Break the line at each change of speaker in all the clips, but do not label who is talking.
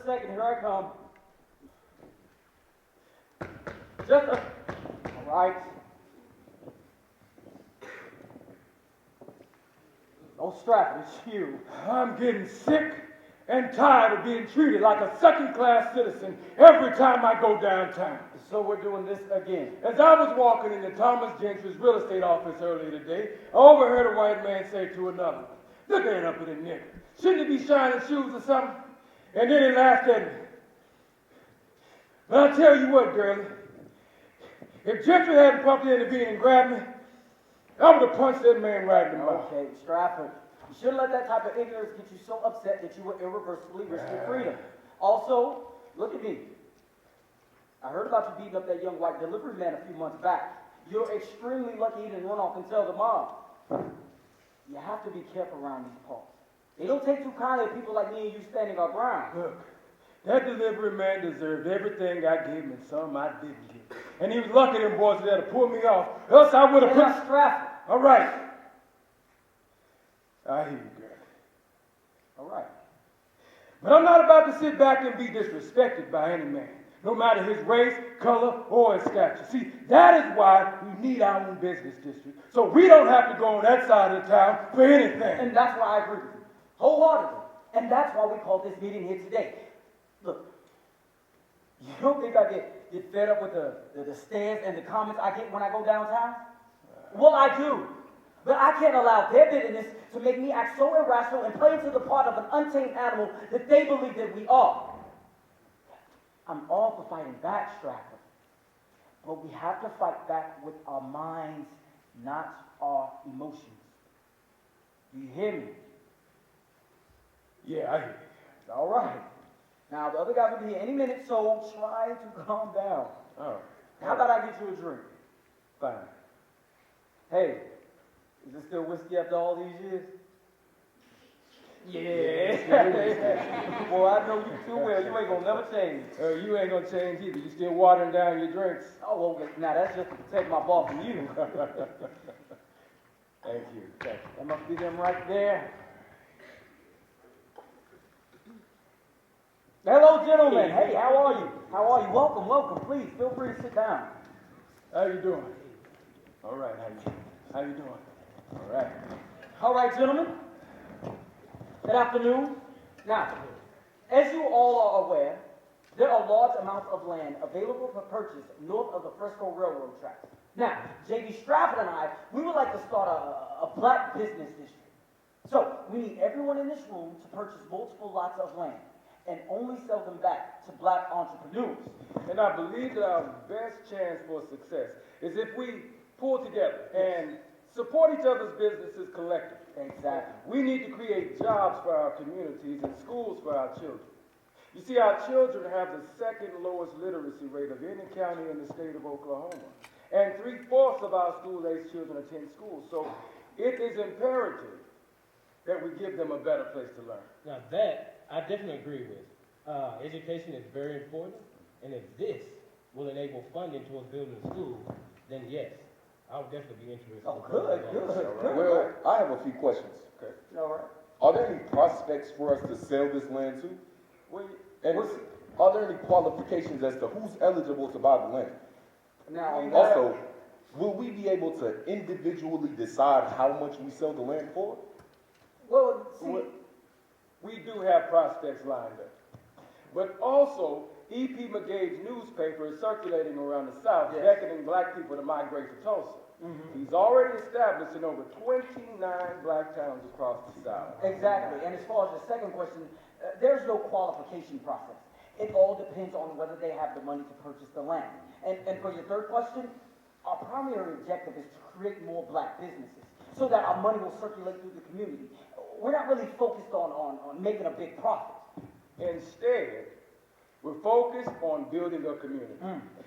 second. Here I come. All right. Oh, Stratford, it's you.
I'm getting sick and tired of being treated like a second-class citizen every time I go downtown.
So we're doing this again.
As I was walking into Thomas Gentry's real estate office earlier today, I overheard a white man say to another, "Look at up at the nigger. Shouldn't he be shining shoes or something?" And then he laughed at me. But I'll tell you what, girlie, if Gentry hadn't popped intervened and grabbed me, I would have punched that man right in the mouth.
Okay, Stratford, you shouldn't let that type of ignorance get you so upset that you would irreversibly risk your freedom. Also, look at me. I heard about you beating up that young white delivery man a few months back. You're extremely lucky he didn't run off and tell the mob. You have to be careful around these parts. They don't take too kindly to people like me and you standing our ground.
Look, that delivery man deserved everything I gave him and some I didn't give. And he was lucky them boys there to pull me off. Else I would have
Now,
put...
Stratford.
All right. I hear you, girl.
All right.
But I'm not about to sit back and be disrespected by any man, no matter his race, color, or his stature. See, that is why we need our own business district, so we don't have to go on that side of the town for anything.
And that's why I agree with you, wholeheartedly. And that's why we called this meeting here today. Look, you don't think I get fed up with the stares and the comments I get when I go downtown? Well, I do. But I can't allow their bitterness to make me act so irrational and play into the part of an untamed animal that they believe that we are. I'm all for fighting back, Stratford. But we have to fight back with our minds, not our emotions. Do you hear me?
Yeah, I hear you.
All right. Now, the other guys will be here any minute, so try to calm down.
All right.
How about I get you a drink?
Fine.
Hey, is it still whiskey after all these years? Yeah. Boy, I know you too well. You ain't gonna never change.
You ain't gonna change either. You still watering down your drinks.
Oh, well, now that's just to protect my ball from you.
Thank you. Thank you.
That must be them right there. Hello, gentlemen. Hey, how are you? How are you? Welcome, welcome. Please, feel free to sit down.
How you doing? All right. How you doing? All right.
All right, gentlemen. Good afternoon. Now, as you all are aware, there are large amounts of land available for purchase north of the Frisco Railroad tracks. Now, J.B. Stratford and I, we would like to start a black business district. So, we need everyone in this room to purchase multiple lots of land and only sell them back to black entrepreneurs.
And I believe that our best chance for success is if we pull together and support each other's businesses collectively.
Exactly.
We need to create jobs for our communities and schools for our children. You see, our children have the second lowest literacy rate of any county in the state of Oklahoma. And 3/4 of our school-aged children attend school. So it is imperative that we give them a better place to learn.
Now that, I definitely agree with. Education is very important, and if this will enable funding towards building a school, then yes, I would definitely be interested.
Oh, good.
Well, I have a few questions. Okay.
All right.
Are there any prospects for us to sell this land to? And are there any qualifications as to who's eligible to buy the land?
Now,
Also, will we be able to individually decide how much we sell the land for?
well, see,
We do have prospects lined up. But also, E.P. McGade's newspaper is circulating around the South,
Yes.
beckoning black people to migrate to Tulsa. He's already established in over 29 black towns across the South.
exactly. And as far as the second question, there's no qualification process. It all depends on whether they have the money to purchase the land. And for your third question, our primary objective is to create more black businesses so that our money will circulate through the community. We're not really focused on making a big profit.
Instead, we're focused on building a community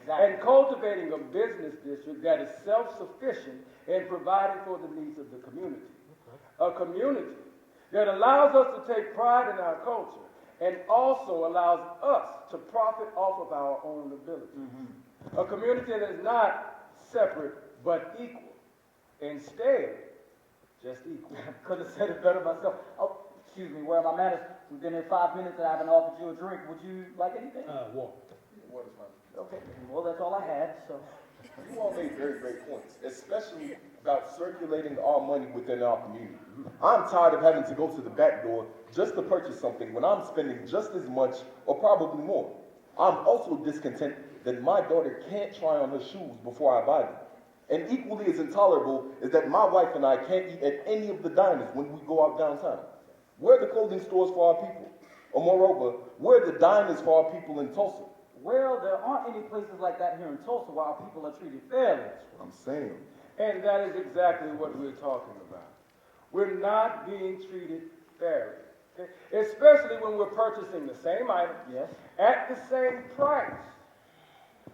Exactly.
and cultivating a business district that is self-sufficient in providing for the needs of the community. A community that allows us to take pride in our culture and also allows us to profit off of our own abilities. A community that is not separate but equal. Instead, just equal.
Could have said it better myself. Oh, Excuse me, where are my manners? We've been here 5 minutes and I haven't offered you a drink. Would you like anything?
Water.
Water's fine.
Okay, well, that's all I had, so.
You all made very great points, especially about circulating our money within our community. I'm tired of having to go to the back door just to purchase something when I'm spending just as much or probably more. I'm also discontent that my daughter can't try on her shoes before I buy them. And equally as intolerable is that my wife and I can't eat at any of the diners when we go out downtown. Where are the clothing stores for our people? Or moreover, where are the diners for our people in Tulsa?
Well, there aren't any places like that here in Tulsa where our people are treated fairly.
That's what I'm saying.
And that is exactly what we're talking about. We're not being treated fairly, okay? Especially when we're purchasing the same item
Yes.
at the same price,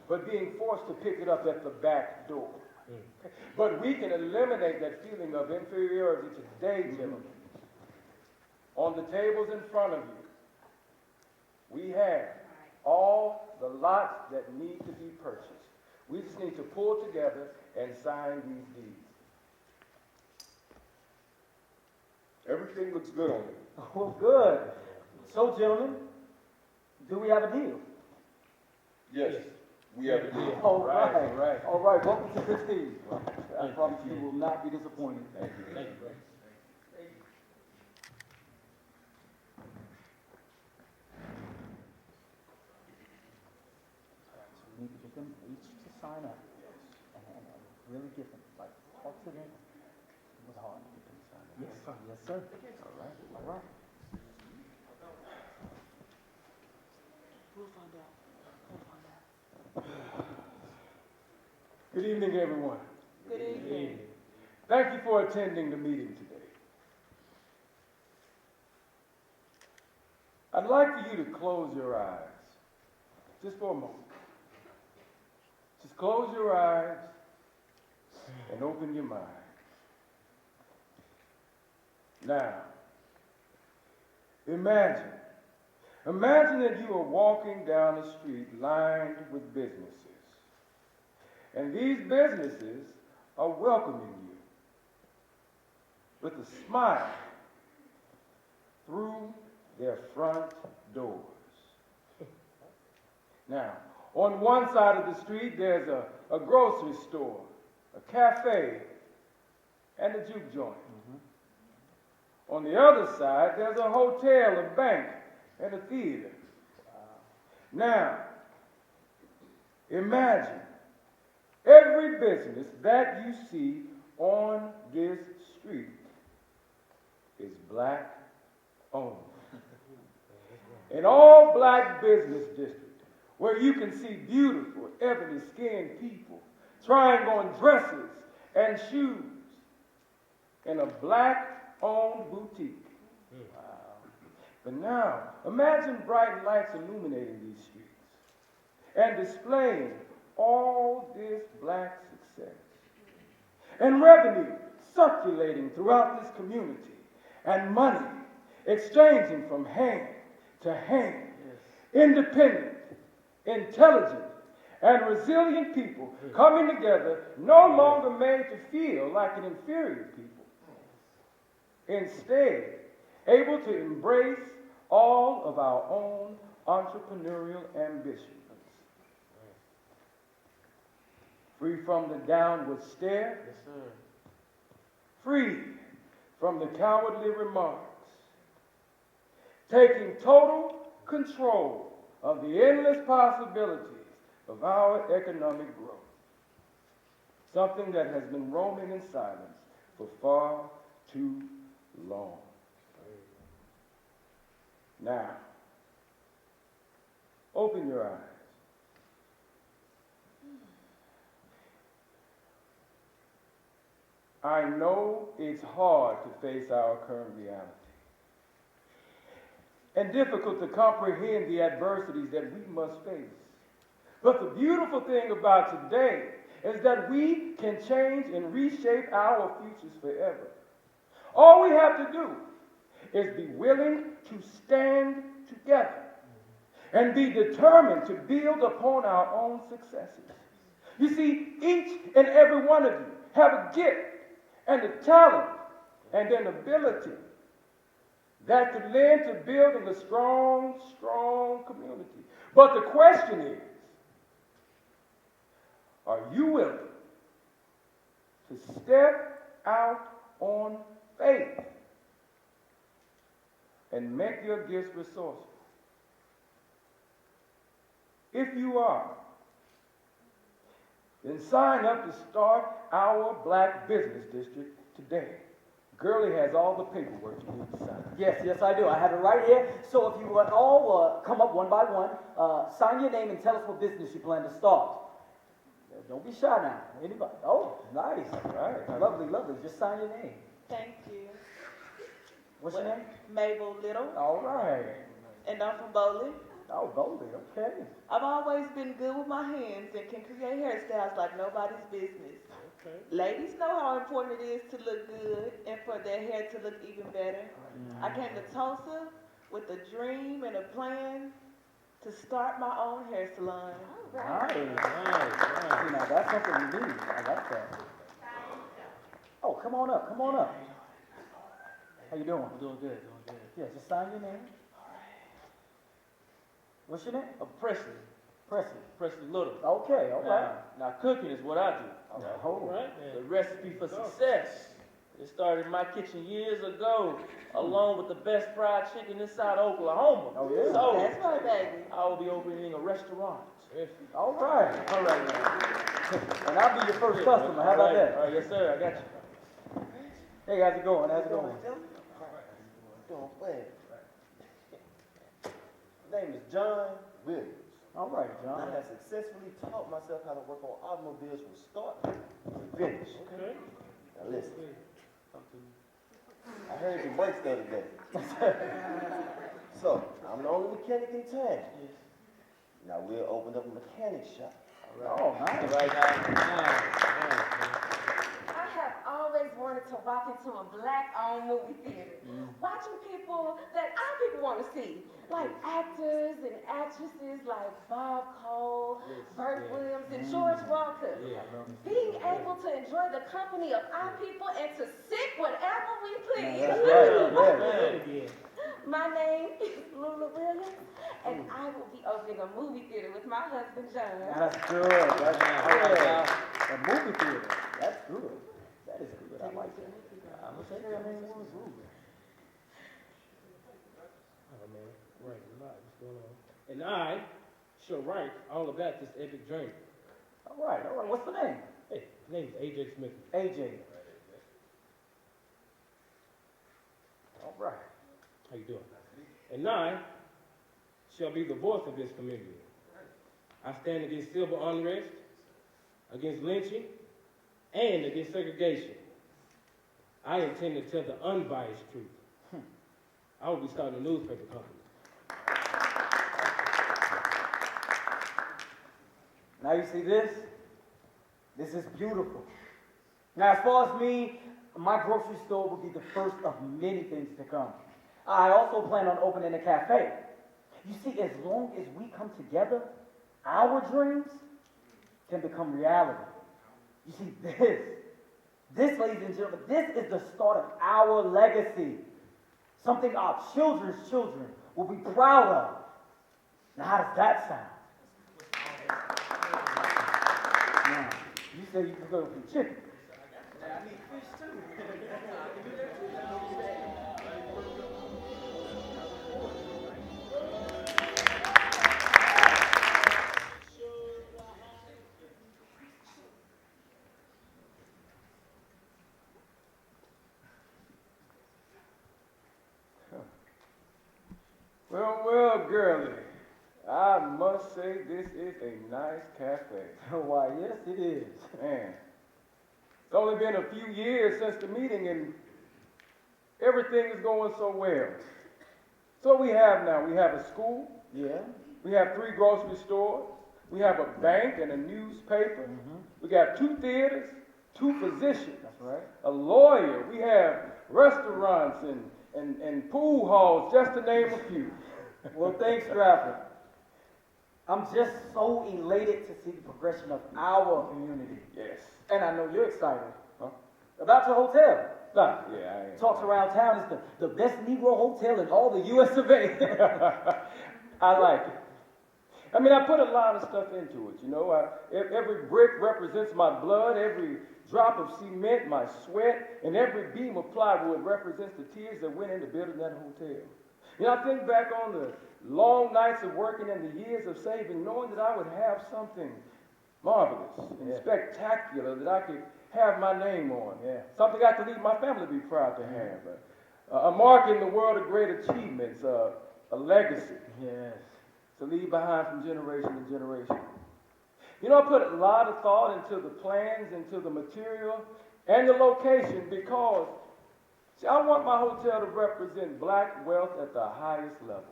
but being forced to pick it up at the back door. Okay? But we can eliminate that feeling of inferiority today, gentlemen. On the tables in front of you, we have all the lots that need to be purchased. We just need to pull together and sign these deeds.
Everything looks good on it.
Well, good. So, gentlemen, do we have a deal?
Yes, we have a deal.
All right.
All right.
All right, welcome to this team. I promise you will not be disappointed.
Thank you.
Thank you, bro.
We need to get them each to sign up. And really get them, like, talk to them. It was hard to get them to sign up. Yes, sir. Yes, sir. All right. All right. We'll find out. We'll find out.
Good evening, everyone.
Good evening.
Thank you for attending the meeting today. I'd like for you to close your eyes, just for a moment. Just close your eyes and open your mind. Now, imagine that you are walking down a street lined with businesses. And these businesses are welcoming you with a smile through their front doors. Now, on one side of the street, there's a grocery store, a cafe, and a juke joint. On the other side, there's a hotel, a bank, and a theater. Now, imagine every business that you see on this street is black owned. An all-black business district where you can see beautiful, ebony-skinned people trying on dresses and shoes in a black-owned boutique. Wow. But now, imagine bright lights illuminating these streets and displaying all this black success and revenue circulating throughout this community and money exchanging from hand to hand. Independent, intelligent, and resilient people coming together, no longer made to feel like an inferior people. Instead, able to embrace all of our own entrepreneurial ambitions. Free from the downward stare.
Yes, sir.
Free from the cowardly remarks. Taking total control of the endless possibilities of our economic growth. Something that has been roaming in silence for far too long. Now, open your eyes. I know it's hard to face our current reality and difficult to comprehend the adversities that we must face. But the beautiful thing about today is that we can change and reshape our futures forever. All we have to do is be willing to stand together and be determined to build upon our own successes. You see, each and every one of you have a gift and a talent and an ability that could lend to building a strong, strong community. But the question is, are you willing to step out on faith and make your gifts resourceful? If you are, then sign up to start our Black Business District today. Gurley has all the paperwork you need to sign.
Yes, I do. I have it right here. So if you would all come up one by one, sign your name and tell us what business you plan to start. Don't be shy now. Anybody? Oh, nice.
All right.
Lovely. Just sign your name.
Thank you.
What's your name?
Mabel Little,
All right.
and I'm from Bowling.
Oh, Goldie, okay.
I've always been good with my hands and can create hairstyles like nobody's business.
Okay.
Ladies know how important it is to look good and for their hair to look even better. I came to Tulsa with a dream and a plan to start my own hair salon.
Nice.
Nice.
See, now that's something we need. I like that. Oh, come on up. How you doing?
Doing good.
Yeah, just sign your name. What's your name?
Presley
Presley.
Little.
Okay, all right.
Now cooking is what I do.
All
All right,
The
man.
recipe for success. It started in my kitchen years ago, along with the best fried chicken inside Oklahoma.
Oh, yeah?
So,
That's right, baby.
I will be opening a restaurant.
All right.
All right, man.
And I'll be your first customer. How about
All
that?
right, yes, sir. I got you.
Hey, how's it going?
Doing well. My name is John Williams.
All right,
And I
John.
have successfully taught myself how to work on automobiles from start to finish.
Okay.
Now listen, I heard your brakes the other day. So, I'm the only mechanic in town. Now we'll open up a mechanic shop.
Oh, nice.
Right now.
I have always wanted to walk into a black-owned movie theater, watching people that our people want to see, like actors and actresses like Bob Cole, Burt Williams, and George Walker. Being able to enjoy the company of our people and to sit wherever we please.
That's right.
Say it again.
My name is Lula Williams, and I will be opening a movie theater with my husband, John.
That's good. That's good. A movie theater. That's good. That is good. I like that. I'm gonna take that name one too.
Oh, man. Right, a lot. What's going on? And I shall write all about this epic journey.
All right. What's the name?
Hey, his name is A.J. Smith.
AJ. All right.
How you doing? And I shall be the voice of this community. I stand against civil unrest, against lynching, and against segregation. I intend to tell the unbiased truth. I will be starting a newspaper company.
Now you see this? This is beautiful. Now as far as me, my grocery store will be the first of many things to come. I also plan on opening a cafe. You see, as long as we come together, our dreams can become reality. You see, this, ladies and gentlemen, this is the start of our legacy. Something our children's children will be proud of. Now, how does that sound? Now, you say you can go for chicken.
I need fish too.
Well, girlie, I must say this is a nice cafe.
Why, yes, it is.
Man, it's only been a few years since the meeting and everything is going so well. So we have now, we have a school,
Yeah?
we have 3 grocery stores, we have a bank and a newspaper, we got 2 theaters, 2 physicians,
That's right.
a lawyer, we have restaurants and pool halls, just to name a few.
Well, thanks, Stratford. I'm just so elated to see the progression of our community.
Yes.
And I know you're excited.
Huh?
About your hotel.
Nah, yeah, I ain't.
Talks around town, it's the best Negro hotel in all the US of A.
I like it. I mean, I put a lot of stuff into it, you know. Every brick represents my blood, every drop of cement, my sweat, and every beam of plywood represents the tears that went into building that hotel. You know, I think back on the long nights of working and the years of saving, knowing that I would have something marvelous and spectacular that I could have my name on.
Yeah.
Something I could leave my family be proud to have. A mark in the world of great achievements, a legacy.
Yes.
To leave behind from generation to generation. You know, I put a lot of thought into the plans, into the material, and the location because, see, I want my hotel to represent black wealth at the highest level.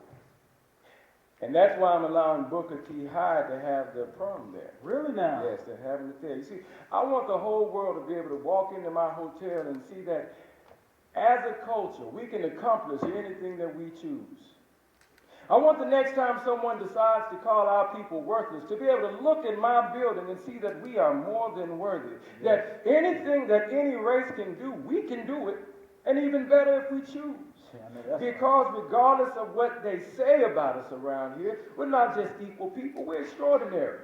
And that's why I'm allowing Booker T. Hyde to have their prom there.
Really now?
Yes, they're having it there. You see, I want the whole world to be able to walk into my hotel and see that as a culture, we can accomplish anything that we choose. I want the next time someone decides to call our people worthless to be able to look in my building and see that we are more than worthy. Yes. That anything that any race can do, we can do it, and even better if we choose. Because regardless of what they say about us around here, we're not just equal people, we're extraordinary.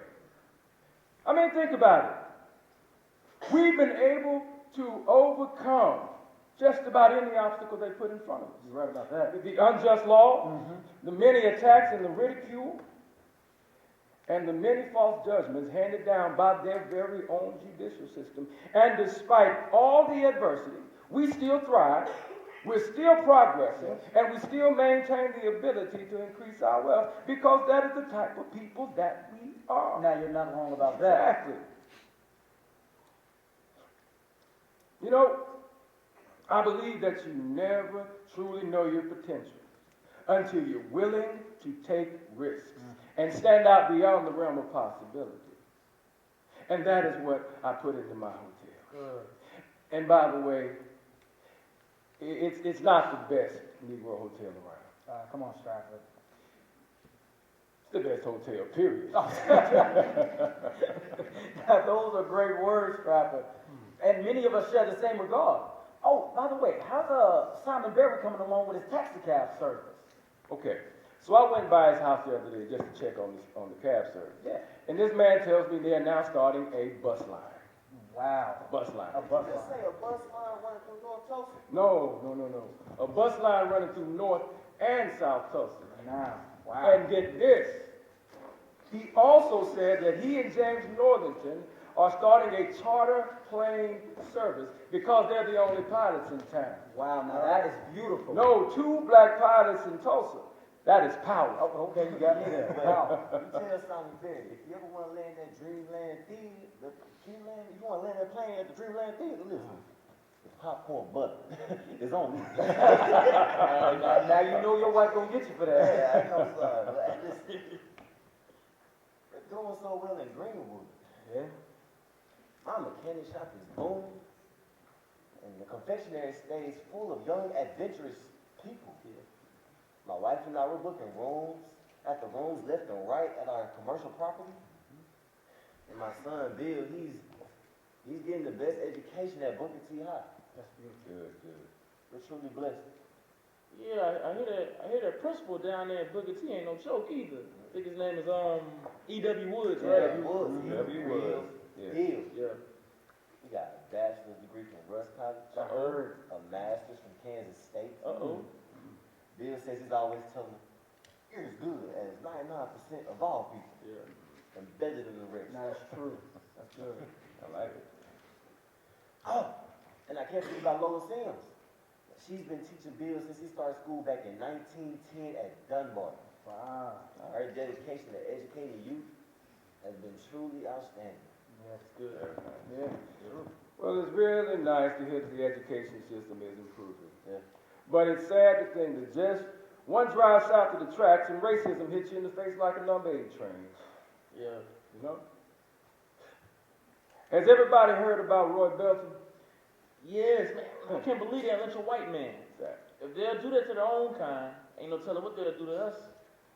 I mean, think about it. We've been able to overcome just about any obstacle they put in front of us.
You're right about that.
The unjust law, the many attacks and the ridicule, and the many false judgments handed down by their very own judicial system. And despite all the adversity, we still thrive, we're still progressing, and we still maintain the ability to increase our wealth because that is the type of people that we are.
Now, you're not wrong about that.
Exactly. You know, I believe that you never truly know your potential until you're willing to take risks and stand out beyond the realm of possibility. And that is what I put into my hotel.
Good.
And by the way, it's not the best Negro hotel around.
Come on, Stratford.
It's the best hotel, period.
Those are great words, Stratford. And many of us share the same regard. Oh, by the way, how's Simon Berry coming along with his taxi cab service?
Okay, so I went by his house the other day just to check on the cab service.
Yeah.
And this man tells me they are now starting a bus line.
Wow.
A bus line.
A bus
Just
line.
say a bus line running through North Tulsa.
No. A bus line running through North and South Tulsa.
Now, wow.
And get this, he also said that he and James Northington are starting a charter plane service because they're the only pilots in town.
Wow, now that is beautiful.
No, 2 black pilots in Tulsa. That is power.
Oh, okay, you got me there. Wow.
You tell Simon Berry, if you ever want to land that Dreamland Theater, if you want to land that plane at the Dreamland Theater, listen, it's popcorn butter. It's on me.
now you know your wife gonna get you for that.
Yeah, I know, son. But listen, we're doing so well in Greenwood.
Yeah.
My mechanic shop is booming, and the confectionery stays full of young, adventurous people. Yeah. My wife and I were booking rooms after rooms left and right at our commercial property. And my son Bill, he's getting the best education at Booker T. High.
That's beautiful.
Good. We're truly blessed.
Yeah, I hear that principal down there at Booker T ain't no joke either. I think his name is E.W. Woods, right?
E.W. Woods. Bill.
Yeah.
He got a bachelor's degree from Russ College.
I heard.
A master's from Kansas State. Bill says he's always telling me, you're as good as 99% of all people.
Yeah.
And better than the rest.
Now that's true. That's good.
I like it.
Oh, and I can't forget about Lola Sims. She's been teaching Bill since he started school back in 1910 at Dunbar.
Wow.
Her dedication to educating youth has been truly outstanding.
Yeah, that's good.
Yeah. Well, it's really nice to hear that the education system is improving.
Yeah.
But it's sad to think that just one drive south of the tracks and racism hits you in the face like a number 8 train.
Yeah.
You know? Has everybody heard about Roy Belton?
Yes, man. I can't believe they lynch a white man.
Exactly.
If they'll do that to their own kind, ain't no telling what they'll do to us.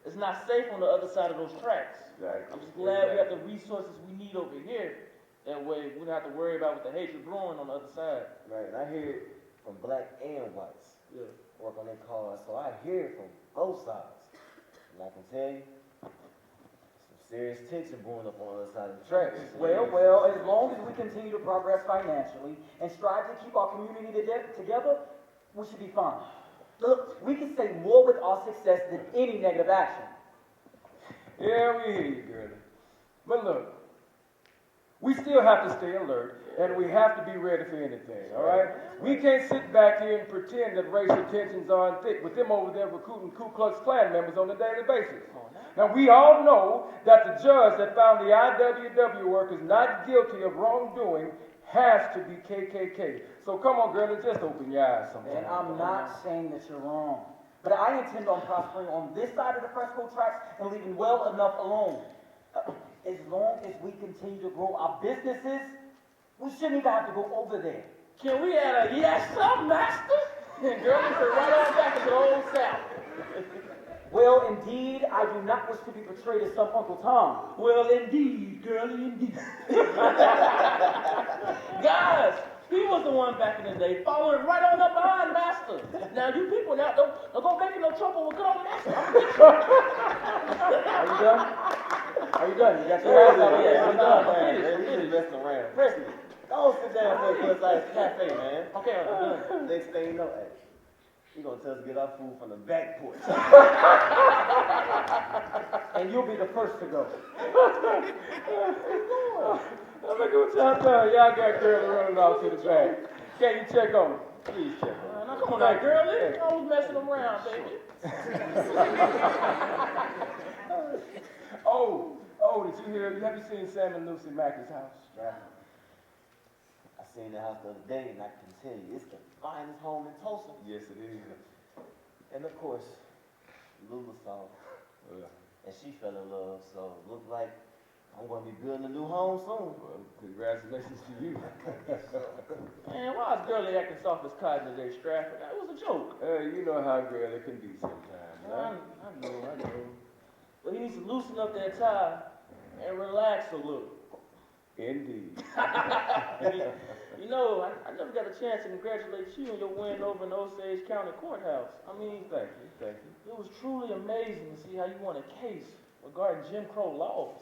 It's not safe on the other side of those tracks.
Exactly.
I'm just glad we have the resources we need over here. That way we don't have to worry about what the hatred brewing on the other side.
Right, and I hear from black and whites.
Yeah.
Work on their cars, so I hear it from both sides. And I can tell you, some serious tension brewing up on the other side of the tracks.
Well, as long as we continue to progress financially and strive to keep our community together, we should be fine. Look, we can say more with our success than any negative action.
Yeah, we hear you, girlie. But look, we still have to stay alert, and we have to be ready for anything, all right? We can't sit back here and pretend that racial tensions aren't thick with them over there recruiting Ku Klux Klan members on a daily basis. Now, we all know that the judge that found the IWW workers not guilty of wrongdoing has to be KKK. So come on, girl, and just open your eyes sometime.
And I'm not saying that you're wrong, but I intend on prospering on this side of the Fresco tracks and leaving well enough alone. As long as we continue to grow our businesses, we shouldn't even have to go over there.
Can we add a yes, sir, master? And girl, you can right on back into the old South.
Well, indeed, I do not wish to be portrayed as some Uncle Tom.
Well, indeed, girlie, indeed. Guys, he was the one back in the day following right on up behind Master. Now, you people now, don't go making no trouble with good old Master.
Are you done? Are you done? You got your ass out here. I'm done.
Man, you just messing around. Presley, go sit down for a Plus Ice Cafe, man.
Okay, I'm done.
Next thing you know, hey, you gonna tell us to get our food from the back porch.
And you'll be the first to go.
Look at what y'all done. Y'all got girls running off to the back. Can you check on them? Please check on them.
Now, come on now, girlie. I was messing around, baby.
Did you hear? Have you seen Sam and Lucy Mackey's house?
I seen the house the other day, and I can tell you, it's the finest home in Tulsa.
Yes, it is.
And of course, Lula saw it, and she fell in love, so it looked like I'm gonna be building a new home soon.
Well, congratulations to you.
Man, why is girlie acting soft as cotton today, Stratford? That was a joke.
You know how girl it can be sometimes,
I
huh?
know. But he needs to loosen up that tie and relax a little.
Indeed.
You know, I never got a chance to congratulate you on your win over in the Osage County Courthouse. I mean,
Thank you.
it was truly amazing to see how you won a case regarding Jim Crow laws.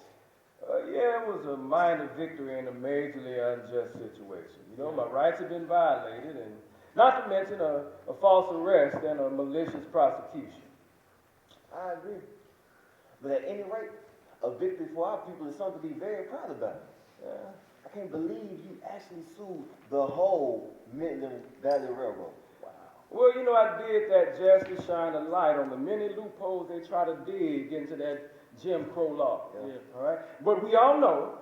Yeah, it was a minor victory in a majorly unjust situation. You know, my rights have been violated, and not to mention a false arrest and a malicious prosecution.
I agree. But at any rate, a victory for our people is something to be very proud about. I can't believe you actually sued the whole Midland Valley Railroad. Wow.
Well, you know, I did that just to shine a light on the many loopholes they try to dig into that Jim Crow law.
Yeah.
All right? But we all know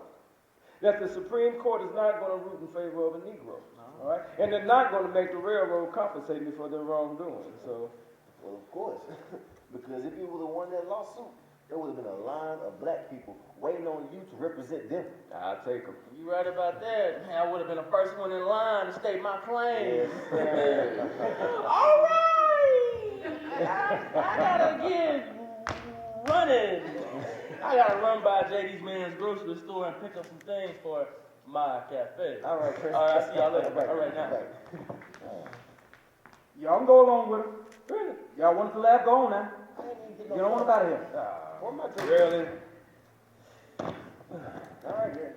that the Supreme Court is not going to root in favor of a Negro. All right? And they're not going to make the railroad compensate me for their wrongdoing. So,
Well, of course, because if you would have won that lawsuit, there would have been a line of black people waiting on you to represent them.
I'll take them.
You right about that. Man, I would have been the first one in line to state my claim. All right! I gotta get running. I gotta run by JD's man's grocery store and pick up some things for my cafe.
All right, Chris.
All right, I'll see y'all later.
All
All right, now.
Y'all can go along with him. Y'all want to laugh? Go on now. You don't want to out of here.
Where am I going?
Really?
All right, yeah.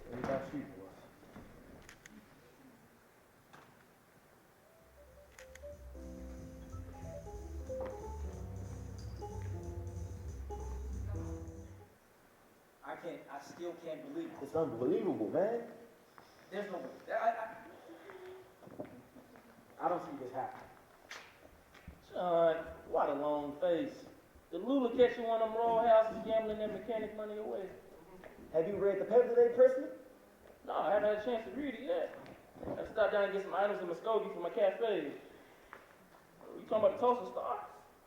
What about you, boy? I still can't believe it.
It's unbelievable, man.
There's no way. I don't see this happening.
Son, what a long face. Did Lula catch you one of them roll houses gambling that mechanic money away?
Have you read the paper today, Presley?
No, I haven't had a chance to read it yet. I stopped down and get some items in Muskogee for my cafe. You talking about the Tulsa Star?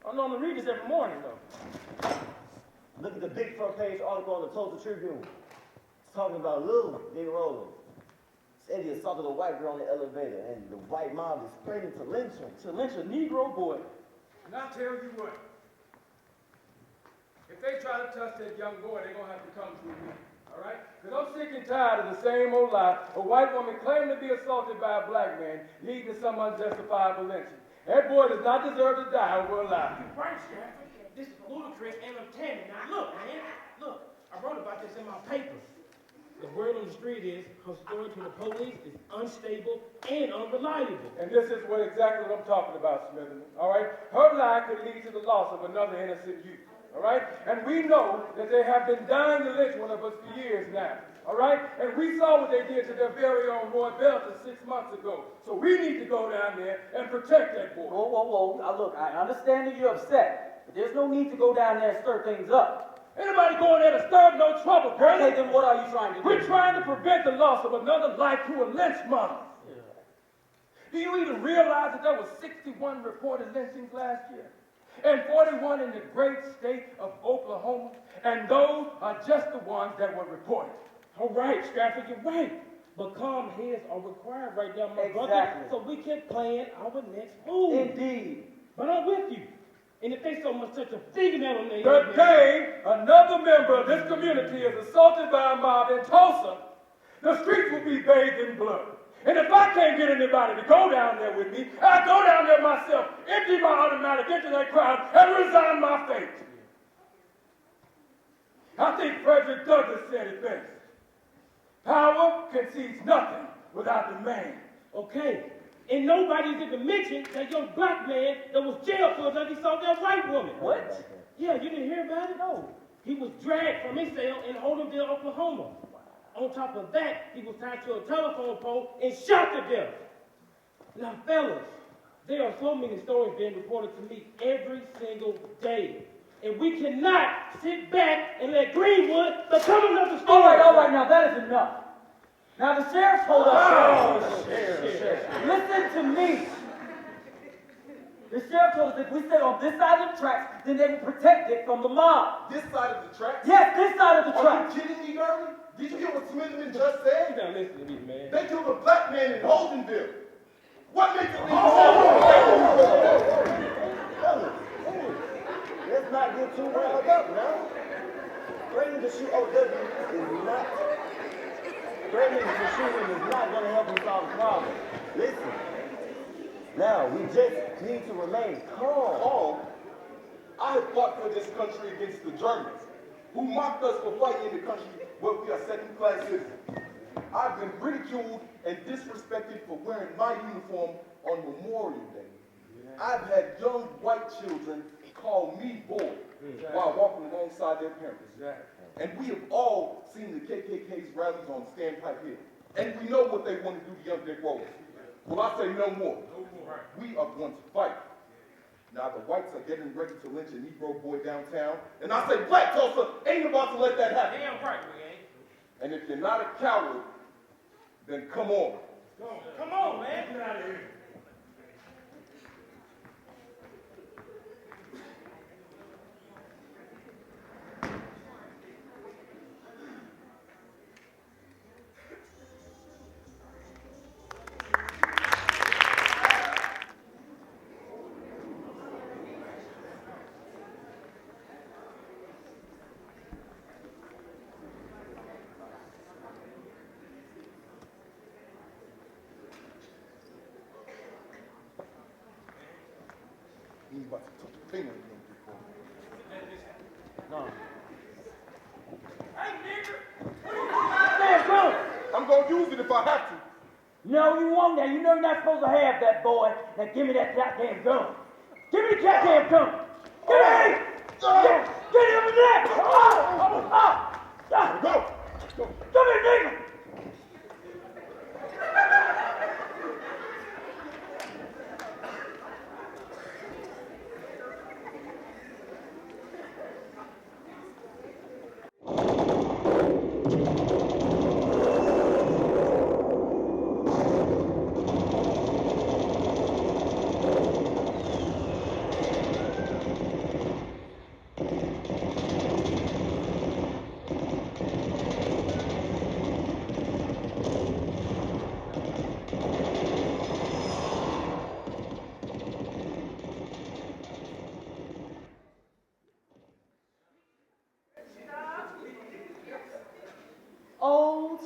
I normally read this every morning, though.
Look at the big front page article on the Tulsa Tribune. It's talking about Lil Big Rollin. Said he assaulted a white girl on the elevator, and the white mob is threatening to lynch him.
To lynch a Negro boy.
And I'll tell you what. If they try to touch that young boy, they're going to have to come through me. All right? Because I'm sick and tired of the same old lie. A white woman claiming to be assaulted by a black man, leading to some unjustifiable lynching. That boy does not deserve to die over a lie.
You're right, Sheriff. This is ludicrous and uncanny. Now look, man. Look, I wrote about this in my papers. The word on the street is her story to the police is unstable and unreliable.
And this is exactly what I'm talking about, Smitherman. All right? Her lie could lead to the loss of another innocent youth. All right? And we know that they have been dying to lynch one of us for years now. All right? And we saw what they did to their very own Roy Belton 6 months ago. So we need to go down there and protect that boy.
Whoa, whoa, whoa. Now look, I understand that you're upset, but there's no need to go down there and stir things up.
Anybody going there to stir up no trouble, girl?
Okay, then what are you trying to do?
We're trying to prevent the loss of another life to a lynch mob. Do you even realize that there were 61 reported lynchings last year? And 41 in the great state of Oklahoma? And those are just the ones that were reported.
All right, Stratford, you're right. But calm heads are required right now, my brother,
Exactly.
so we can plan our next move.
Indeed.
But I'm with you. And if they so much such a fingernail on their
The
head,
day another member of this community is assaulted by a mob in Tulsa, the streets will be bathed in blood. And if I can't get anybody to go down there with me, I'll go down there myself, empty my automatic into that crowd, and resign my fate. I think Frederick Douglass said it best. Power concedes nothing without demand.
okay. And nobody's even mentioned that young black man that was jailed for that he saw that white woman.
What?
Yeah, you didn't hear about it? No. He was dragged from his cell in Holdenville, Oklahoma. On top of that, he was tied to a telephone pole and shot to death. Now, fellas, there are so many stories being reported to me every single day. And we cannot sit back and let Greenwood become another story.
All right, now that is enough. Now the sheriff told us.
Oh, sheriff.
Listen to me. The sheriff told us if we stay on this side of the tracks, then they will protect it from the mob.
This side of the tracks?
Yes, this side of the
Are
tracks.
you kidding me, Gurley? Did you hear what Smitherman just said?
Now listen to me, man.
They killed a black man in Holdenville. What makes it legal?
Fellas, let's not get too riled up now. Threatening to shoot OW is not. Threatening to shoot him is not going to help him solve the problem. Listen. Now, we just need to remain calm.
Calm? I have fought for this country against the Germans, who mocked us for fighting in the country where we are second-class citizens. I've been ridiculed and disrespected for wearing my uniform on Memorial Day. I've had young white children call me boy while walking alongside their parents. And we have all seen the KKK's rallies on Standpipe Hill. And we know what they want to do to young Dick Rowland. Well, I say no more. We are going to fight. Now, the whites are getting ready to lynch a Negro boy downtown. And I say Black Tulsa ain't about to let that happen.
Damn right we ain't.
And if you're not a coward, then come on.
Come on, man. Get out of here.
He's about to touch a finger in them before.
No.
Hey, nigga!
Damn, come.
I'm going to use it if I have to.
No, you won't now. You know you're not supposed to have that, boy. Now give me that goddamn gun. Give me the goddamn gun. Give me! Get him in there!
Go!
Come here, nigga!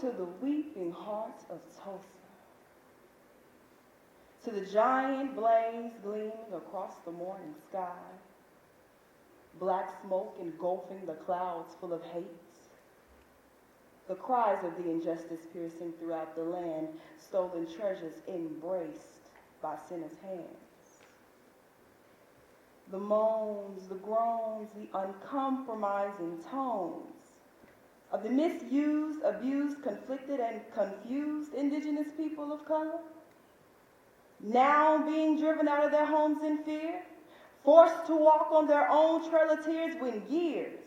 to the weeping heart of Tulsa, to the giant blaze gleaming across the morning sky, black smoke engulfing the clouds full of hate, the cries of the injustice piercing throughout the land, stolen treasures embraced by sinners' hands. The moans, the groans, the uncompromising tones of the misused, abused, conflicted, and confused indigenous people of color, now being driven out of their homes in fear, forced to walk on their own trail of tears when years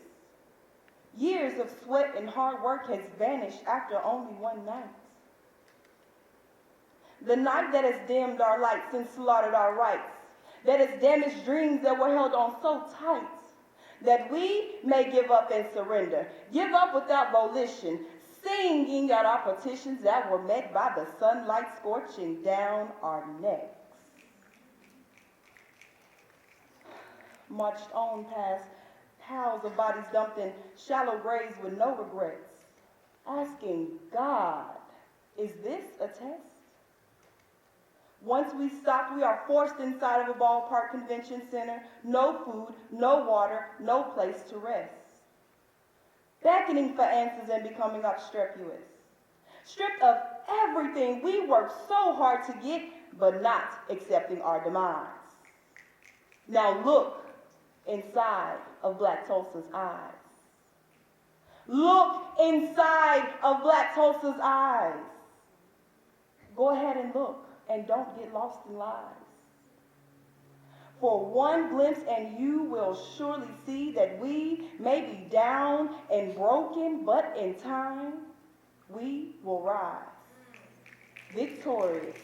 of sweat and hard work has vanished after only one night. The night that has dimmed our lights and slaughtered our rights, that has damaged dreams that were held on so tight, that we may give up and surrender, give up without volition, singing out our petitions that were met by the sunlight scorching down our necks. Marched on past piles of bodies dumped in shallow graves with no regrets, asking God, is this a test? Once we stopped, we are forced inside of a ballpark convention center, no food, no water, no place to rest. Beckoning for answers and becoming obstreperous. Stripped of everything we worked so hard to get, but not accepting our demise. Now look inside of Black Tulsa's eyes. Look inside of Black Tulsa's eyes. Go ahead and look, and don't get lost in lies. For one glimpse and you will surely see that we may be down and broken, but in time we will rise. Victorious,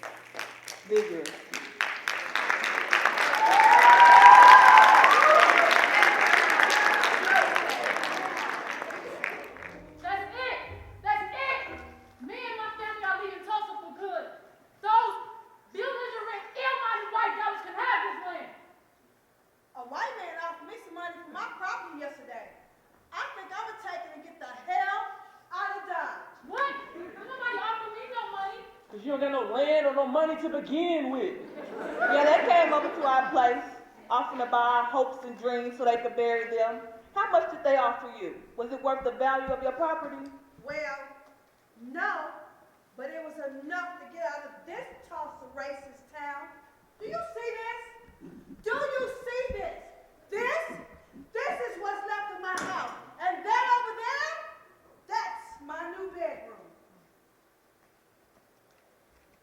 vigorous.
You don't got no land or no money to begin with.
Yeah, they came over to our place, offering to buy our hopes and dreams so they could bury them. How much did they offer you? Was it worth the value of your property?
Well, no, but it was enough to get out of this Tulsa racist town. Do you see this? Do you see this? This is what's left of my house. And that over there, that's my new bedroom.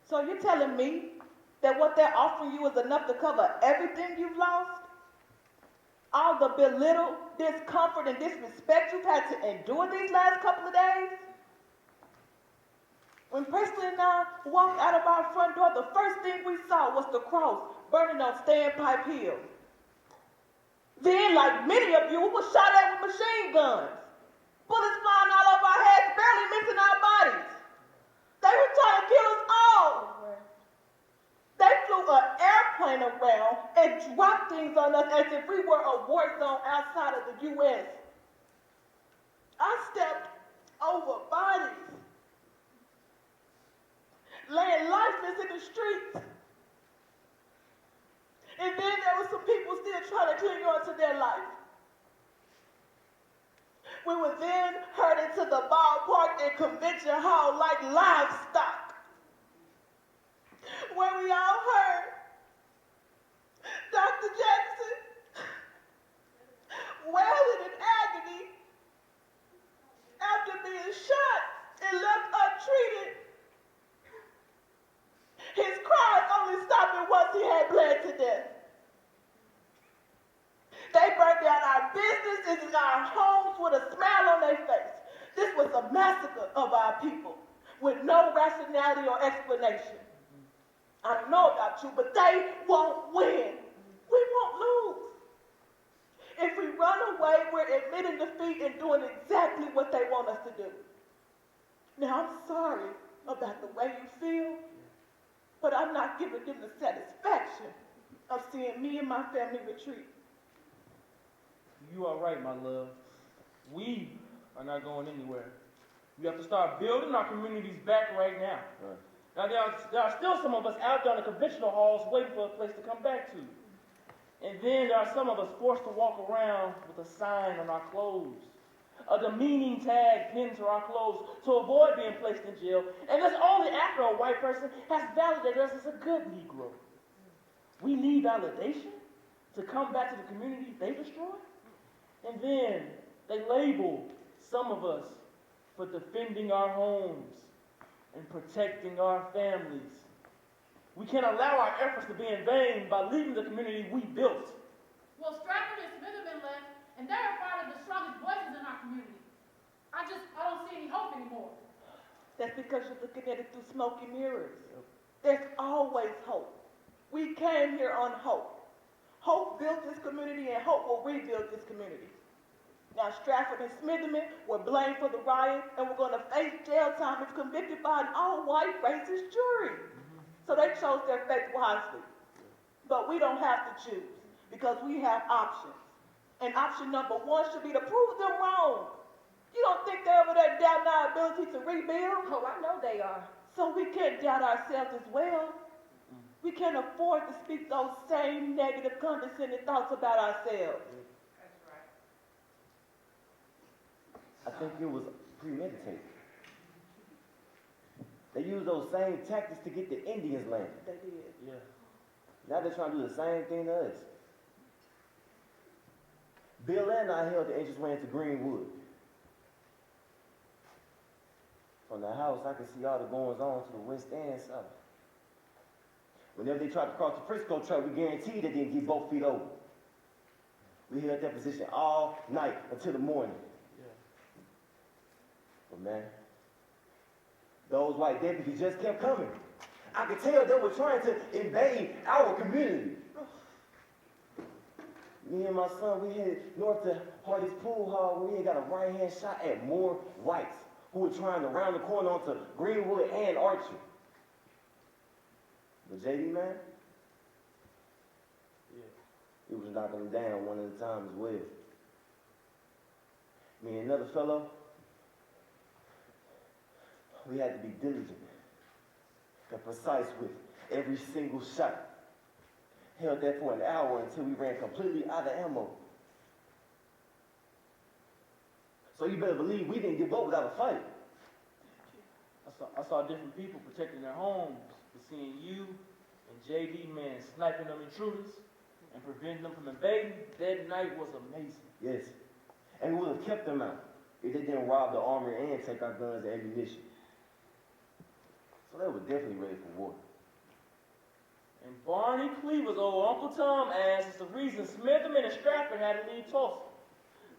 So you're telling me that what they're offering you is enough to cover everything you've lost? All the belittle, discomfort, and disrespect you've had to endure these last couple of days? When Presley and I walked out of our front door, the first thing we saw was the cross burning on Standpipe Hill. Then, like many of you, we were shot at with machine guns. Bullets flying all over our heads, barely missing our bodies. They were trying to kill us all. They flew an airplane around and dropped things on us as if we were a war zone outside of the U.S. I stepped over bodies, laying lifeless in the streets. And then there were some people still trying to cling on to their life. We were then herded to the ballpark and convention hall like livestock, where we all heard Dr. Jackson wailing in agony after being shot and left untreated. His cries only stopping once he had bled to death. They burned down our businesses and our homes with a smile on their face. This was a massacre of our people with no rationality or explanation. I don't know about you, but they won't win. We won't lose. If we run away, we're admitting defeat and doing exactly what they want us to do. Now, I'm sorry about the way you feel, but I'm not giving them the satisfaction of seeing me and my family retreat.
You are right, my love. We are not going anywhere.
We have to start building our communities back right now. Now, there are still some of us out there in the conventional halls waiting for a place to come back to. And then there are some of us forced to walk around with a sign on our clothes, a demeaning tag pinned to our clothes to avoid being placed in jail. And that's only after a white person has validated us as a good Negro. We need validation to come back to the community they destroyed. And then they label some of us for defending our homes and protecting our families. We can't allow our efforts to be in vain by leaving the community we built.
Well, Stratford and Smith have been left, and they're a part of the strongest voices in our community. I don't see any hope anymore.
That's because you're looking at it through smoke and mirrors. There's always hope. We came here on hope. Hope built this community, and hope will rebuild this community. Now, Stratford and Smitherman were blamed for the riot and were going to face jail time if convicted by an all-white racist jury. So they chose their fate wisely. But we don't have to choose because we have options. And option number one should be to prove them wrong. You don't think they're over there doubting our ability to rebuild?
Oh, I know they are.
So we can't doubt ourselves as well. We can't afford to speak those same negative, condescending thoughts about ourselves.
I think it was premeditated. They used those same tactics to get the Indians landed.
They did.
Yeah.
Now they're trying to do the same thing to us. Bill and I held the entranceway into Greenwood. From the house, I could see all the goings on to the west and south. Whenever they tried to cross the Frisco trail, we guaranteed they didn't get both feet over. We held that position all night until the morning. But man, those white deputies just kept coming. I could tell they were trying to invade our community. Me and my son, we headed north to Hardy's Pool Hall where we had got a right-hand shot at more whites who were trying to round the corner onto Greenwood and Archer. But JD, man, he was knocking them down one at a time as well. Me and another fellow, we had to be diligent and precise with every single shot. Held that for an hour until we ran completely out of ammo. So you better believe we didn't give up without a fight.
I saw different people protecting their homes, but seeing you and JD, man, sniping them intruders and preventing them from invading, that night was amazing.
Yes, and we would have kept them out if they didn't rob the armory and take our guns and ammunition. So they were definitely ready for war.
And Barney Cleaver's old Uncle Tom ass is the reason Smitherman and Stratford had to leave Tulsa.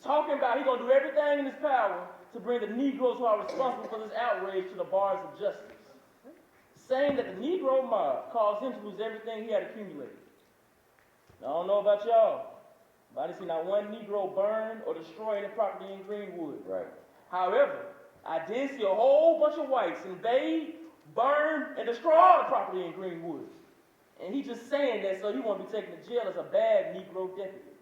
Talking about he gonna do everything in his power to bring the Negroes who are responsible for this outrage to the bars of justice. Saying that the Negro mob caused him to lose everything he had accumulated. Now, I don't know about y'all, but I didn't see not one Negro burn or destroy any property in Greenwood.
Right.
However, I did see a whole bunch of whites invade, burn, and destroy all the property in Greenwood. And he's just saying that so he won't be taken to jail as a bad Negro deputy.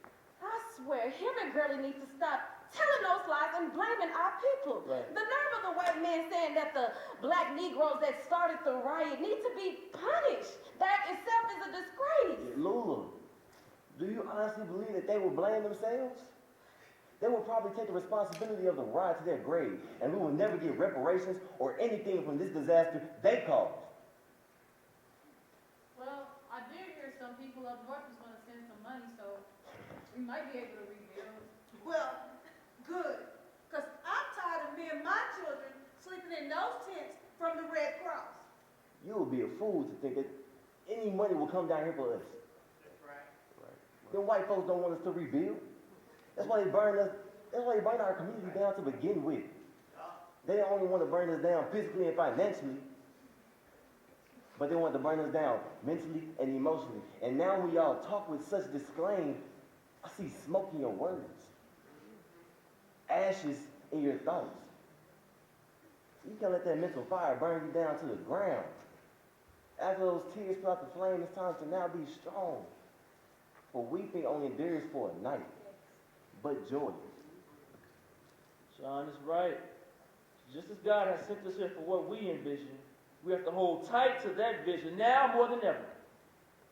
I swear, him and Gurley need to stop telling those lies and blaming our people.
Right.
The nerve of the white men saying that the black Negroes that started the riot need to be punished. That itself is a disgrace.
Lula, do you honestly believe that they will blame themselves? They will probably take the responsibility of the riot to their grave, and we will never get reparations or anything from this disaster they caused.
Well, I did hear some people up north was going to send some money, so we might be able to rebuild.
Well, good. Because I'm tired of me and my children sleeping in those tents from the Red Cross.
You will be a fool to think that any money will come down here for us.
That's right.
The white folks don't want us to rebuild. That's why they burn us. That's why they burn our community down to begin with. They don't only want to burn us down physically and financially, but they want to burn us down mentally and emotionally. And now when y'all talk with such disdain, I see smoke in your words, ashes in your thoughts. You can't let that mental fire burn you down to the ground. After those tears put out the flame, it's time to now be strong. For weeping only endures for a night, but joy.
Sean is right. Just as God has sent us here for what we envision, we have to hold tight to that vision now more than ever.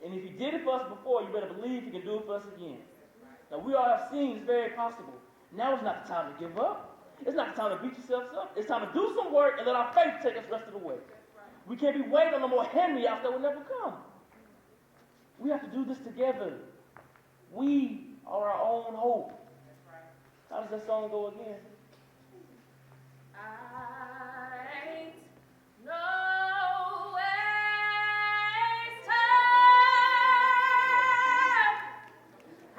And if he did it for us before, you better believe he can do it for us again. Now, we all have seen it's very possible. Now is not the time to give up. It's not the time to beat yourselves up. It's time to do some work and let our faith take us the rest of the way. We can't be waiting on no more hand-me-outs that will never come. We have to do this together. We are our own hope. How does that song go again?
I ain't no waste time.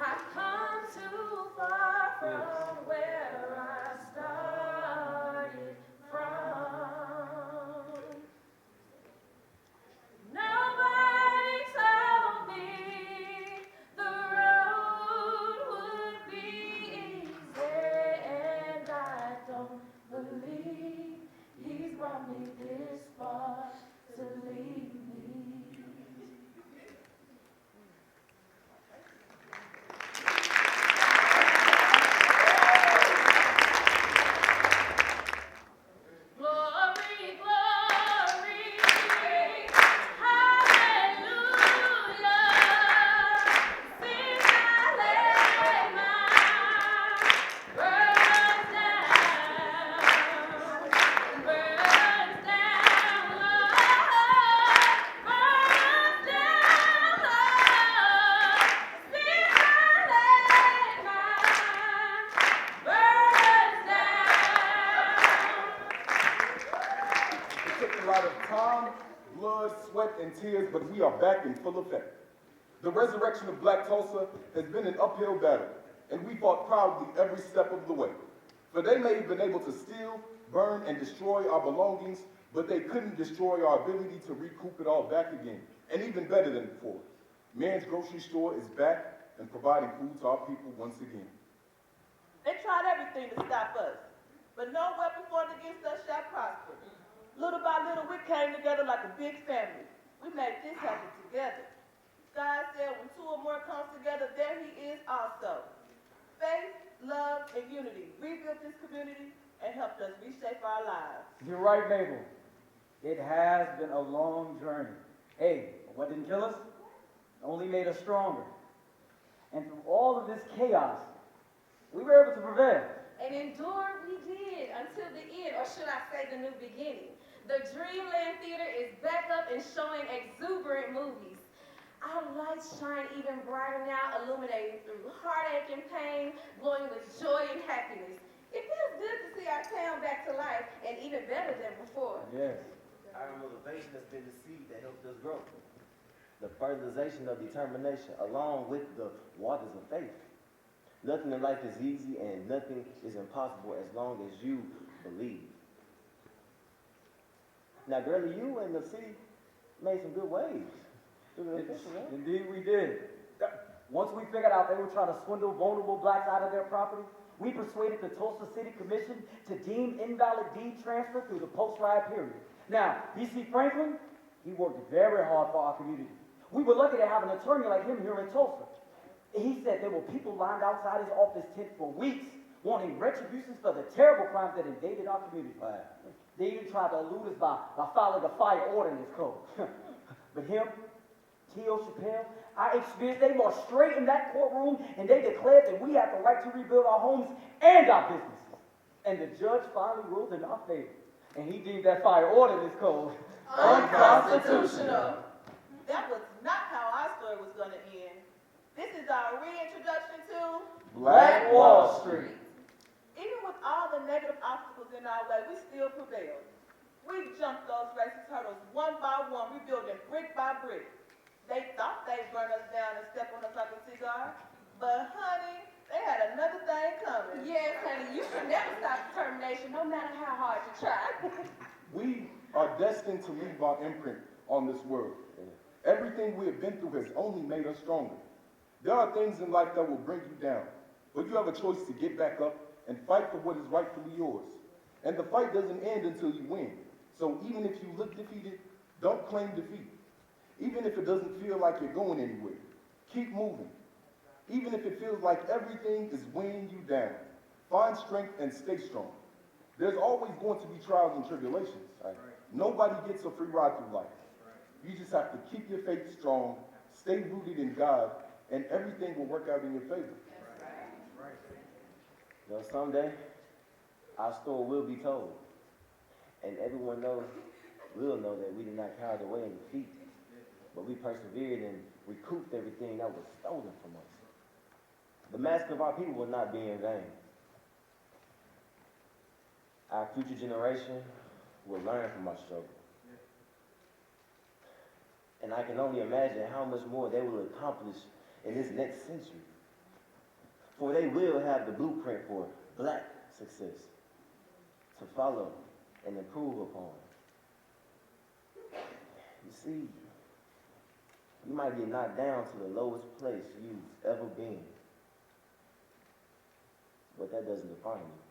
I've come too far from where I started from. Nobody told me the road would be easy, and I don't believe he's brought me this far to leave me. Glory, glory, hallelujah. Since I laid my burdens down, Lord. Burdens down, Lord. Since I laid my burdens down.
It took a lot of time, blood, sweat, and tears, but we are back in full effect. The resurrection of Black Tulsa has been an uphill battle, and we fought proudly every step of the way. For they may have been able to steal, burn, and destroy our belongings, but they couldn't destroy our ability to recoup it all back again, and even better than before. Man's grocery store is back and providing food to our people once again.
They tried everything to stop us, but no weapon formed against us shall prosper. Little by little, we came together like a big family. We made this happen together. God said when two or more comes together, there he is also. Faith, love, and unity rebuilt this community and helped us reshape our lives.
You're right, Mabel. It has been a long journey. Hey, what didn't kill us? Only made us stronger. And through all of this chaos, we were able to prevail.
And endure we did until the end, or should I say the new beginning. The Dreamland Theater is back up and showing exuberant movies. Our lights shine even brighter now, illuminating through heartache and pain, glowing with joy and happiness. It feels good to see our town back to life, and even better than before.
Yes.
Our motivation has been the seed that helped us grow. The fertilization of determination, along with the waters of faith. Nothing in life is easy, and nothing is impossible as long as you believe. Now, girlie, you and the city made some good waves.
Indeed we did. Once we figured out they were trying to swindle vulnerable blacks out of their property, we persuaded the Tulsa City Commission to deem invalid deed transfer through the post-riot period. Now, B.C. Franklin, he worked very hard for our community. We were lucky to have an attorney like him here in Tulsa. He said there were people lined outside his office tent for weeks wanting retributions for the terrible crimes that invaded our community. They even tried to elude us by filing a fire ordinance code. But him, T.O. Chappelle, our experience, they marched straight in that courtroom and they declared that we had the right to rebuild our homes and our businesses. And the judge finally ruled in our favor. And he deemed that fire ordinance code
unconstitutional. That was not how our story was going to end. This is our reintroduction to
Black Wall Street.
Even with all the negative obstacles in our way, we still prevailed. We jumped those racist hurdles one by one, rebuilding brick by brick. They thought they'd burn us down and step on us like a cigar, but honey, they had another thing coming.
Yes, honey, you can never stop determination, no matter how hard you try.
We are destined to leave our imprint on this world. Everything we have been through has only made us stronger. There are things in life that will bring you down, but you have a choice to get back up and fight for what is rightfully yours. And the fight doesn't end until you win. So even if you look defeated, don't claim defeat. Even if it doesn't feel like you're going anywhere, keep moving. Even if it feels like everything is weighing you down, find strength and stay strong. There's always going to be trials and tribulations. Right? Nobody gets a free ride through life. You just have to keep your faith strong, stay rooted in God, and everything will work out in your favor.
You know, someday, our story will be told. And everyone will know that we did not cower away in defeat, but we persevered and recouped everything that was stolen from us. The mask of our people will not be in vain. Our future generation will learn from our struggle. And I can only imagine how much more they will accomplish in this next century. For they will have the blueprint for black success to follow and improve upon. You see, you might get knocked down to the lowest place you've ever been, but that doesn't define you.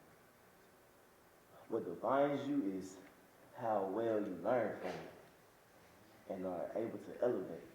What defines you is how well you learn from it and are able to elevate.